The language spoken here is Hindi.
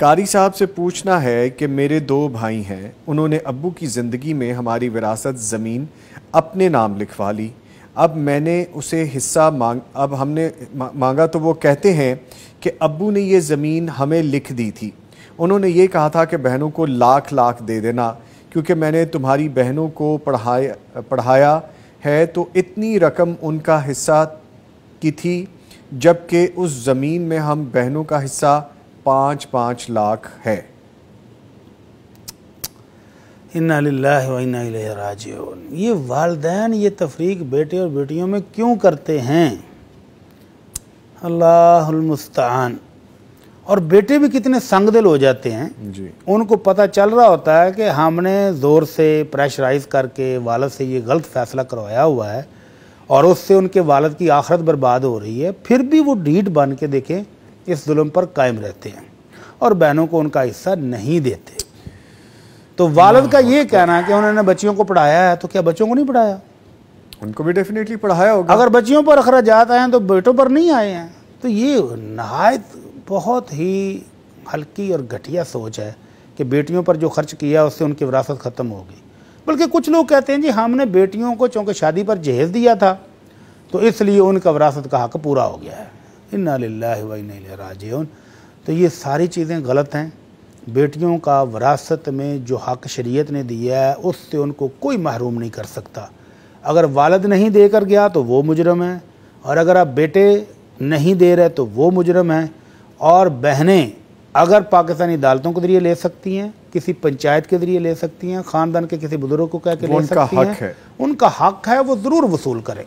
कारी साहब से पूछना है कि मेरे 2 भाई हैं, उन्होंने अब्बू की ज़िंदगी में हमारी विरासत ज़मीन अपने नाम लिखवा ली। अब मैंने उसे हिस्सा हमने मांगा तो वो कहते हैं कि अब्बू ने ये ज़मीन हमें लिख दी थी। उन्होंने ये कहा था कि बहनों को लाख लाख दे देना, क्योंकि मैंने तुम्हारी बहनों को पढ़ाया है। तो इतनी रकम उनका हिस्सा की थी, जबकि उस ज़मीन में हम बहनों का हिस्सा 5-5 लाख है। इन्ना लिल्लाहि व इन्ना इलैहि राजिऊन। ये वालिदैन ये तफरीक बेटे और बेटियों में क्यों करते हैं? अल्लाहुल मुस्तआन। और बेटे भी कितने संगदिल हो जाते हैं जी। उनको पता चल रहा होता है कि हमने ज़ोर से प्रेशराइज करके वालिद से ये गलत फैसला करवाया हुआ है और उससे उनके वालिद की आखिरत बर्बाद हो रही है, फिर भी वो ढीठ बन के देखें इस जुल्म पर कायम रहते हैं और बहनों को उनका हिस्सा नहीं देते। तो वालिद का ये कहना है कि उन्होंने बच्चियों को पढ़ाया है, तो क्या बच्चों को नहीं पढ़ाया? उनको भी डेफिनेटली पढ़ाया होगा। अगर बच्चियों पर अखराजात आए हैं तो बेटों पर नहीं आए हैं। तो ये नहायत बहुत ही हल्की और घटिया सोच है कि बेटियों पर जो खर्च किया उससे उनकी विरासत ख़त्म होगी। बल्कि कुछ लोग कहते हैं जी हमने बेटियों को चूँकि शादी पर जहेज़ दिया था तो इसलिए उनका विरासत का हक़ पूरा हो गया है। इन्ना लिल्लाहि व इन्ना इलैहि राजिऊन। तो ये सारी चीज़ें गलत हैं। बेटियों का विरासत में जो हक़ शरीयत ने दिया है उससे उनको कोई महरूम नहीं कर सकता। अगर वालिद नहीं देकर गया तो वो मुजरम है, और अगर आप बेटे नहीं दे रहे तो वो मुजरम है। और बहनें अगर पाकिस्तानी अदालतों के ज़रिए ले सकती हैं, किसी पंचायत के ज़रिए ले सकती हैं, ख़ानदान के किसी बुजुर्ग को कह के ले सकती हैं, उनका हक़ है वो ज़रूर वसूल करें।